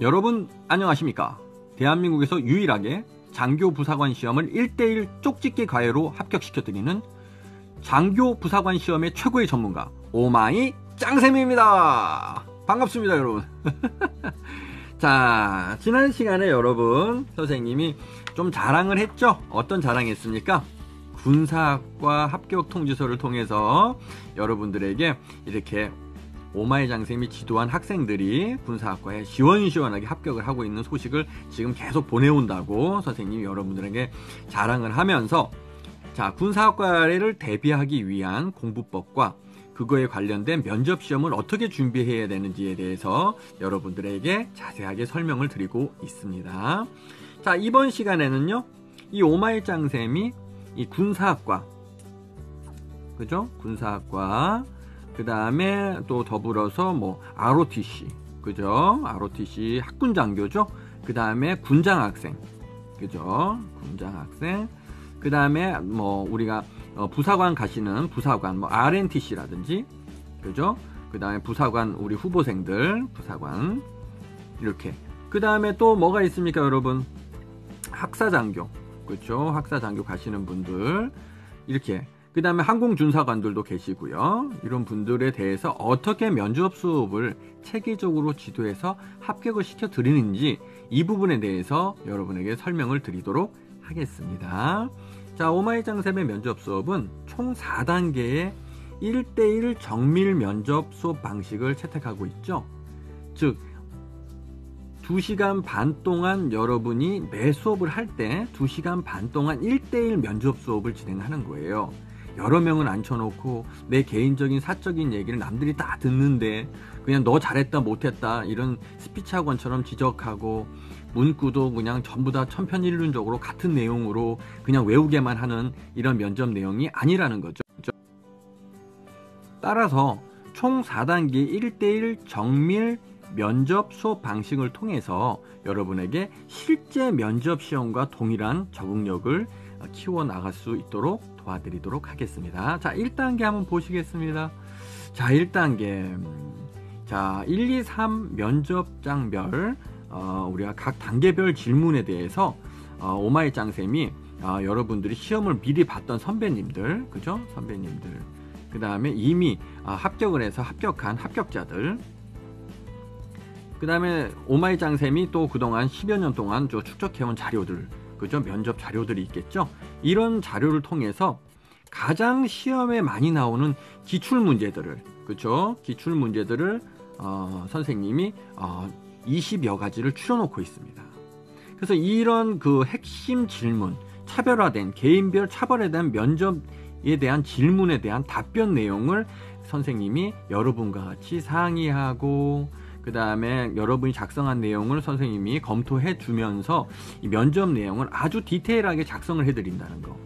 여러분 안녕하십니까? 대한민국에서 유일하게 장교 부사관 시험을 1:1 쪽집게 과외로 합격시켜드리는 장교 부사관 시험의 최고의 전문가 오마이 짱쌤입니다. 반갑습니다 여러분. 자, 지난 시간에 여러분 선생님이 좀 자랑을 했죠? 어떤 자랑했습니까? 군사학과 합격 통지서를 통해서 여러분들에게 이렇게 오마이 장쌤이 지도한 학생들이 군사학과에 시원시원하게 합격을 하고 있는 소식을 지금 계속 보내온다고 선생님이 여러분들에게 자랑을 하면서, 자, 군사학과를 대비하기 위한 공부법과 그거에 관련된 면접시험을 어떻게 준비해야 되는지에 대해서 여러분들에게 자세하게 설명을 드리고 있습니다. 자, 이번 시간에는요, 이 오마이 짱쌤이 이 군사학과, 그죠? 군사학과, 그 다음에 또 더불어서 뭐 ROTC, 그죠? ROTC 학군장교죠. 그 다음에 군장학생, 그죠? 군장학생. 그 다음에 뭐 우리가 부사관 가시는 부사관, 뭐 RNTC라든지, 그죠? 그 다음에 부사관 우리 후보생들 부사관, 이렇게. 그 다음에 또 뭐가 있습니까 여러분? 학사장교, 그죠? 학사장교 가시는 분들, 이렇게. 그 다음에 항공준사관들도 계시고요. 이런 분들에 대해서 어떻게 면접 수업을 체계적으로 지도해서 합격을 시켜드리는지, 이 부분에 대해서 여러분에게 설명을 드리도록 하겠습니다. 자, 오마이 짱쌤의 면접 수업은 총 4단계의 1:1 정밀 면접 수업 방식을 채택하고 있죠. 즉 2시간 반 동안 여러분이 매 수업을 할 때 2시간 반 동안 1:1 면접 수업을 진행하는 거예요. 여러 명을 앉혀놓고 내 개인적인 사적인 얘기를 남들이 다 듣는데 그냥 너 잘했다 못했다 이런 스피치 학원처럼 지적하고 문구도 그냥 전부 다 천편일률적으로 같은 내용으로 그냥 외우게만 하는 이런 면접 내용이 아니라는 거죠. 따라서 총 4단계 1:1 정밀 면접 수업 방식을 통해서 여러분에게 실제 면접 시험과 동일한 적응력을 키워나갈 수 있도록 도와드리도록 하겠습니다. 자, 1단계 한번 보시겠습니다. 자, 1단계. 자, 1, 2, 3 면접장별, 우리가 각 단계별 질문에 대해서 오마이 짱쌤이 여러분들이 시험을 미리 봤던 선배님들, 그죠? 선배님들. 그 다음에 이미 합격을 해서 합격한 합격자들. 그 다음에 오마이 짱쌤이 또 그동안 10여 년 동안 축적해온 자료들, 그죠? 면접 자료들이 있겠죠? 이런 자료를 통해서 가장 시험에 많이 나오는 기출 문제들을, 그죠? 기출 문제들을 선생님이 20여 가지를 추려놓고 있습니다. 그래서 이런 그 핵심 질문, 차별화된 개인별 차별화된 면접에 대한 질문에 대한 답변 내용을 선생님이 여러분과 같이 상의하고, 그 다음에 여러분이 작성한 내용을 선생님이 검토해 주면서 이 면접 내용을 아주 디테일하게 작성을 해드린다는 거.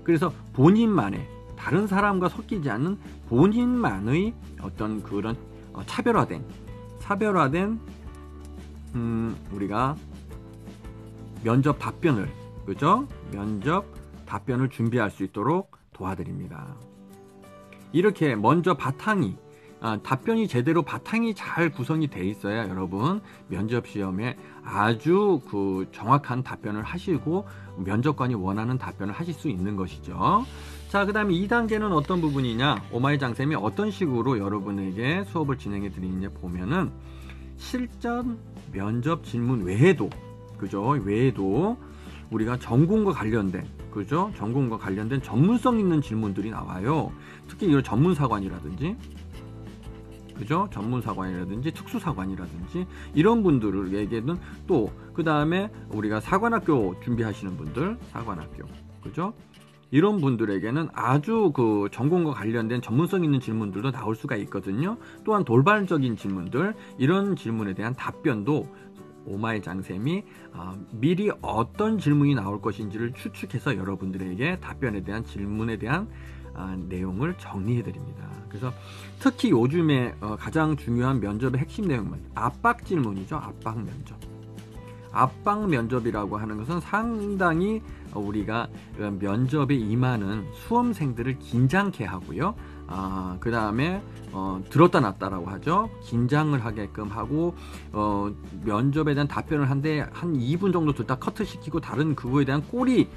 그래서 본인만의, 다른 사람과 섞이지 않는 본인만의 어떤 그런 차별화된 우리가 면접 답변을, 그죠? 면접 답변을 준비할 수 있도록 도와드립니다. 이렇게 먼저 답변이 제대로 바탕이 잘 구성이 돼 있어야 여러분 면접 시험에 아주 그 정확한 답변을 하시고 면접관이 원하는 답변을 하실 수 있는 것이죠. 자, 그 다음에 2단계는 어떤 부분이냐, 오마이 짱쌤이 어떤 식으로 여러분에게 수업을 진행해 드리느냐 보면은 실전 면접 질문 외에도, 그죠? 외에도 우리가 전공과 관련된, 그죠? 전공과 관련된 전문성 있는 질문들이 나와요. 특히 이런 전문사관이라든지, 그죠? 전문사관이라든지 특수사관이라든지 이런 분들에게는 또 그 다음에 우리가 사관학교 준비하시는 분들, 사관학교, 그죠? 이런 분들에게는 아주 그 전공과 관련된 전문성 있는 질문들도 나올 수가 있거든요. 또한 돌발적인 질문들, 이런 질문에 대한 답변도 오마이 짱쌤이 미리 어떤 질문이 나올 것인지를 추측해서 여러분들에게 답변에 대한 질문에 대한 내용을 정리해 드립니다. 그래서 특히 요즘에 가장 중요한 면접의 핵심 내용은 압박 질문이죠. 압박 면접. 압박 면접이라고 하는 것은 상당히 우리가 면접에 임하는 수험생들을 긴장케 하고요. 그 다음에 들었다 놨다라고 하죠. 긴장을 하게끔 하고 면접에 대한 답변을 한데 한 2분 정도 듣다 커트시키고 다른 그거에 대한 꼬리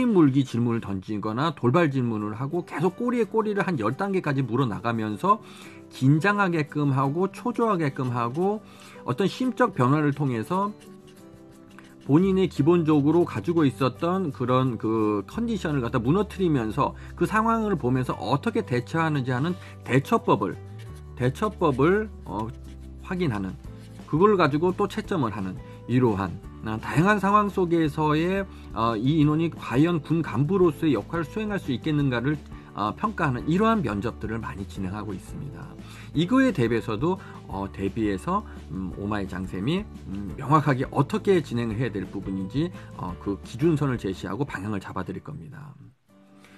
물기 질문을 던지거나 돌발 질문을 하고 계속 꼬리에 꼬리를 한 10단계까지 물어나가면서 긴장하게끔 하고 초조하게끔 하고 어떤 심적 변화를 통해서 본인의 기본적으로 가지고 있었던 그런 그 컨디션을 갖다 무너뜨리면서 그 상황을 보면서 어떻게 대처하는지 하는 대처법을 확인하는, 그걸 가지고 또 채점을 하는, 이러한 다양한 상황 속에서의 이 인원이 과연 군 간부로서의 역할을 수행할 수 있겠는가를 평가하는 이러한 면접들을 많이 진행하고 있습니다. 이거에 대비해서 오마이장쌤이 명확하게 어떻게 진행을 해야 될 부분인지 그 기준선을 제시하고 방향을 잡아 드릴 겁니다.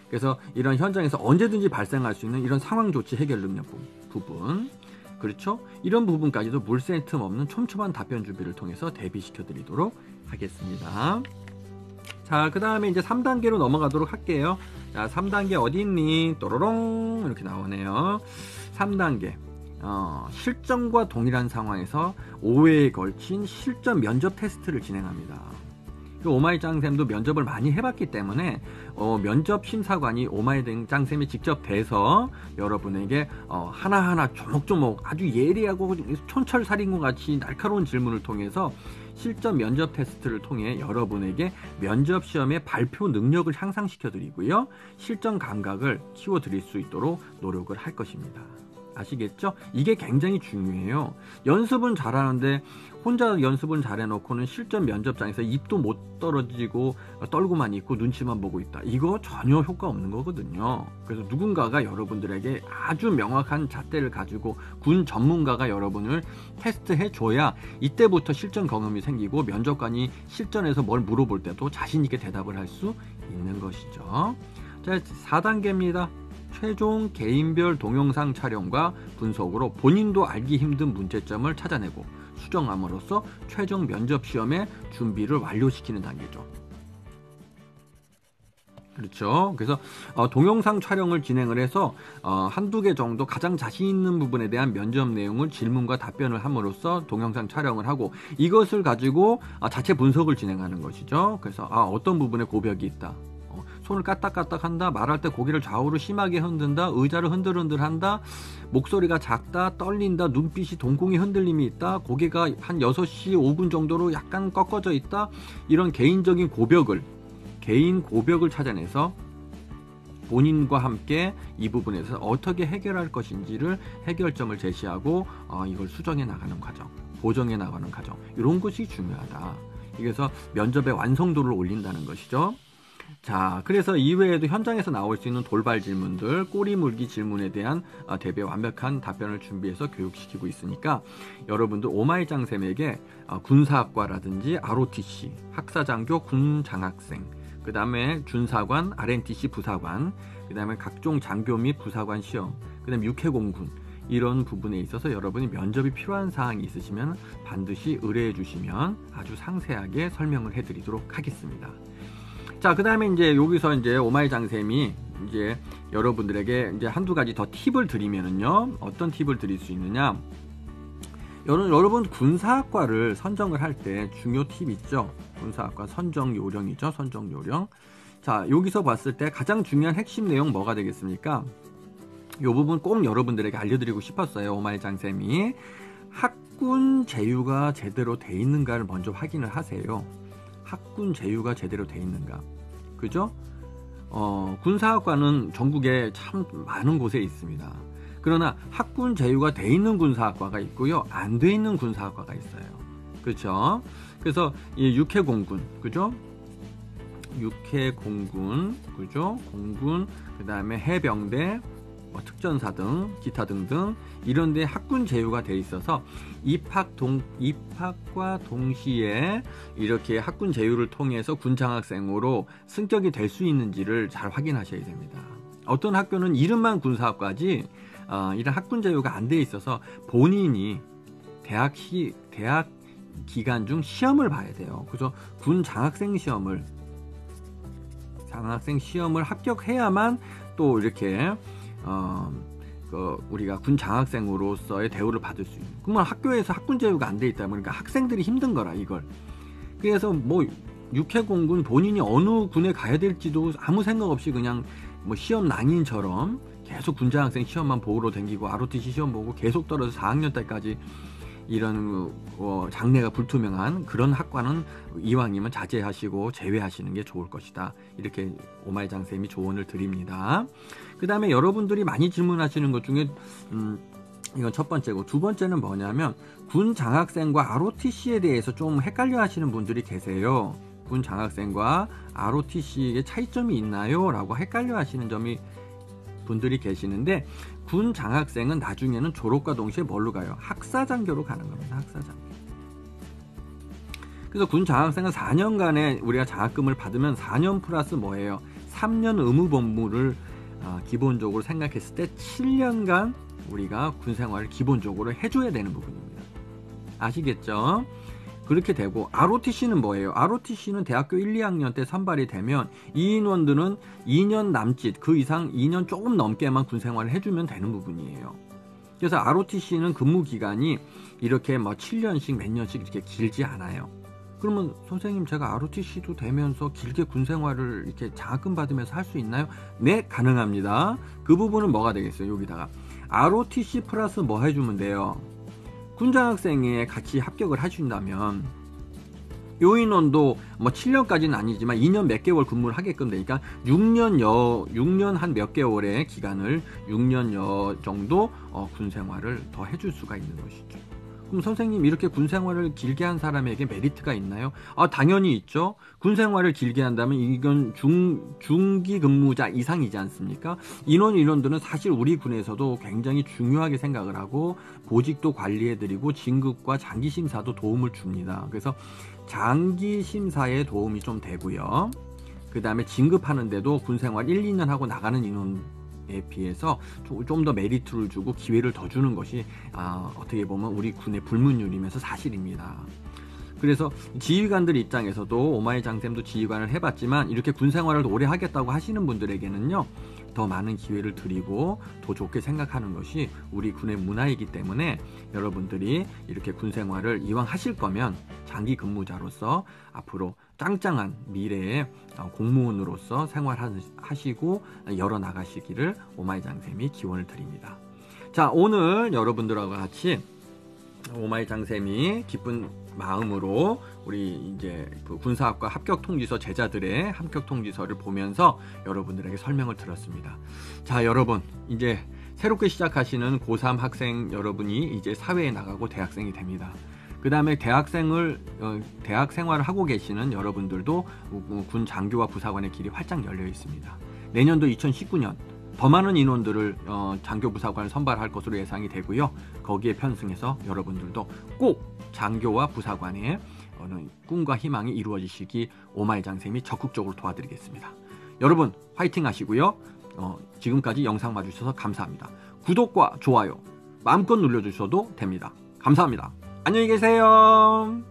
그래서 이런 현장에서 언제든지 발생할 수 있는 이런 상황 조치 해결 능력 부분, 그렇죠? 이런 부분까지도 물새 틈 없는 촘촘한 답변 준비를 통해서 대비시켜 드리도록 하겠습니다. 자, 그 다음에 이제 3단계로 넘어가도록 할게요. 자, 3단계 어디 있니? 또로롱 이렇게 나오네요. 3단계 실전과 동일한 상황에서 5회에 걸친 실전 면접 테스트를 진행합니다. 오마이장쌤도 면접을 많이 해봤기 때문에 면접 심사관이 오마이장쌤이 직접 돼서 여러분에게 하나하나 조목조목 아주 예리하고 촌철살인과 같이 날카로운 질문을 통해서 실전 면접 테스트를 통해 여러분에게 면접 시험의 발표 능력을 향상시켜 드리고요, 실전 감각을 키워 드릴 수 있도록 노력을 할 것입니다. 아시겠죠? 이게 굉장히 중요해요. 연습은 잘하는데 혼자 연습은 잘해놓고는 실전 면접장에서 입도 못 떨어지고 떨고만 있고 눈치만 보고 있다. 이거 전혀 효과 없는 거거든요. 그래서 누군가가 여러분들에게 아주 명확한 잣대를 가지고 군 전문가가 여러분을 테스트해 줘야 이때부터 실전 경험이 생기고 면접관이 실전에서 뭘 물어볼 때도 자신 있게 대답을 할 수 있는 것이죠. 자, 4단계입니다. 최종 개인별 동영상 촬영과 분석으로 본인도 알기 힘든 문제점을 찾아내고 수정함으로써 최종 면접 시험의 준비를 완료시키는 단계죠. 그렇죠. 그래서 동영상 촬영을 진행을 해서 한두 개 정도 가장 자신 있는 부분에 대한 면접 내용을 질문과 답변을 함으로써 동영상 촬영을 하고 이것을 가지고 자체 분석을 진행하는 것이죠. 그래서 어떤 부분에 고벽이 있다. 손을 까딱까딱 한다, 말할 때 고개를 좌우로 심하게 흔든다, 의자를 흔들흔들 한다, 목소리가 작다, 떨린다, 눈빛이 동공의 흔들림이 있다, 고개가 한 6시 5분 정도로 약간 꺾어져 있다, 이런 개인적인 개인 고벽을 찾아내서 본인과 함께 이 부분에서 어떻게 해결할 것인지를 해결점을 제시하고 이걸 수정해 나가는 과정, 보정해 나가는 과정, 이런 것이 중요하다. 그래서 면접의 완성도를 올린다는 것이죠. 자, 그래서 이외에도 현장에서 나올 수 있는 돌발 질문들, 꼬리 물기 질문에 대한 대비 완벽한 답변을 준비해서 교육시키고 있으니까 여러분들 오마이장쌤에게 군사학과라든지 ROTC, 학사장교 군장학생, 그 다음에 준사관, RNTC 부사관, 그 다음에 각종 장교 및 부사관 시험, 그 다음에 육해공군, 이런 부분에 있어서 여러분이 면접이 필요한 사항이 있으시면 반드시 의뢰해 주시면 아주 상세하게 설명을 해 드리도록 하겠습니다. 자, 그 다음에 이제 여기서 이제 오마이장쌤이 이제 여러분들에게 이제 한두 가지 더 팁을 드리면은요, 어떤 팁을 드릴 수 있느냐. 여러분 군사학과를 선정을 할 때 중요 팁 있죠. 군사학과 선정 요령이죠. 선정 요령. 자, 여기서 봤을 때 가장 중요한 핵심 내용 뭐가 되겠습니까? 이 부분 꼭 여러분들에게 알려드리고 싶었어요. 오마이장쌤이 학군 제휴가 제대로 돼 있는가를 먼저 확인을 하세요. 학군 제휴가 제대로 돼 있는가, 그죠? 군사학과는 전국에 참 많은 곳에 있습니다. 그러나 학군 제휴가 돼 있는 군사학과가 있고요, 안 돼 있는 군사학과가 있어요. 그렇죠? 그래서 이 육해공군, 그죠? 육해공군, 그죠? 공군, 그 다음에 해병대, 특전사 등 기타 등등 이런 데 학군 제휴가 돼 있어서 입학과 동시에 이렇게 학군 제휴를 통해서 군장학생으로 승격이 될 수 있는지를 잘 확인하셔야 됩니다. 어떤 학교는 이름만 군사학과지 이런 학군 제휴가 안 돼 있어서 본인이 대학 기간 중 시험을 봐야 돼요. 그죠? 군 장학생 시험을 장학생 시험을 합격해야만 또 이렇게 우리가 군 장학생으로서의 대우를 받을 수 있는. 그러면 학교에서 학군 제휴가 안 돼 있다 보니까 학생들이 힘든 거라 이걸. 그래서 뭐 육해공군 본인이 어느 군에 가야 될지도 아무 생각 없이 그냥 뭐 시험 낭인처럼 계속 군장학생 시험만 보러 다니고 ROTC 시험 보고 계속 떨어져 4학년 때까지 이런 장래가 불투명한 그런 학과는 이왕이면 자제하시고 제외하시는 게 좋을 것이다. 이렇게 오마이 장쌤이 조언을 드립니다. 그 다음에 여러분들이 많이 질문하시는 것 중에 이건 첫 번째고, 두 번째는 뭐냐면 군 장학생과 ROTC에 대해서 좀 헷갈려 하시는 분들이 계세요. 군 장학생과 ROTC의 차이점이 있나요? 라고 헷갈려 하시는 분들이 계시는데, 군 장학생은 나중에는 졸업과 동시에 뭘로 가요? 학사장교로 가는 겁니다. 학사장교. 그래서 군 장학생은 4년간의 우리가 장학금을 받으면 4년 플러스 뭐예요? 3년 의무 복무를 기본적으로 생각했을 때 7년간 우리가 군 생활을 기본적으로 해줘야 되는 부분입니다. 아시겠죠? 그렇게 되고, ROTC는 뭐예요? ROTC는 대학교 1, 2학년 때 선발이 되면 이 인원들은 2년 남짓, 그 이상 2년 조금 넘게만 군 생활을 해주면 되는 부분이에요. 그래서 ROTC는 근무 기간이 이렇게 뭐 7년씩 몇 년씩 이렇게 길지 않아요. 그러면 선생님, 제가 ROTC도 되면서 길게 군 생활을 이렇게 장학금 받으면서 할 수 있나요? 네, 가능합니다. 그 부분은 뭐가 되겠어요? 여기다가 ROTC 플러스 뭐 해주면 돼요? 군장학생에 같이 합격을 하신다면 요 인원도 뭐 7년까지는 아니지만 2년 몇 개월 근무를 하게끔 되니까 6년 한 몇 개월의 기간을 6년여 정도 군 생활을 더 해줄 수가 있는 것이죠. 그럼 선생님, 이렇게 군 생활을 길게 한 사람에게 메리트가 있나요? 당연히 있죠. 군 생활을 길게 한다면 이건 중기 근무자 이상이지 않습니까? 인원들은 사실 우리 군에서도 굉장히 중요하게 생각을 하고 보직도 관리해드리고 진급과 장기 심사도 도움을 줍니다. 그래서 장기 심사에 도움이 좀 되고요. 그 다음에 진급하는데도 군 생활 1, 2년 하고 나가는 인원에 비해서 좀 더 메리트를 주고 기회를 더 주는 것이 어떻게 보면 우리 군의 불문율이면서 사실입니다. 그래서 지휘관들 입장에서도 오마이 장쌤도 지휘관을 해봤지만 이렇게 군 생활을 오래 하겠다고 하시는 분들에게는요, 더 많은 기회를 드리고 더 좋게 생각하는 것이 우리 군의 문화이기 때문에 여러분들이 이렇게 군 생활을 이왕 하실 거면 장기 근무자로서 앞으로 짱짱한 미래의 공무원으로서 생활하시고 열어나가시기를 오마이 장쌤이 기원을 드립니다. 자, 오늘 여러분들하고 같이 오마이 장쌤이 기쁜 마음으로 우리 이제 그 군사학과 합격 통지서 제자들의 합격 통지서를 보면서 여러분들에게 설명을 들었습니다. 자, 여러분, 이제 새롭게 시작하시는 고3 학생 여러분이 이제 사회에 나가고 대학생이 됩니다. 그 다음에 대학 생활을 하고 계시는 여러분들도 군 장교와 부사관의 길이 활짝 열려 있습니다. 내년도 2019년 더 많은 인원들을 장교 부사관을 선발할 것으로 예상이 되고요. 거기에 편승해서 여러분들도 꼭 장교와 부사관의 꿈과 희망이 이루어지시기 오마이 장쌤이 적극적으로 도와드리겠습니다. 여러분, 화이팅 하시고요. 지금까지 영상 봐주셔서 감사합니다. 구독과 좋아요 마음껏 눌러주셔도 됩니다. 감사합니다. 안녕히 계세요.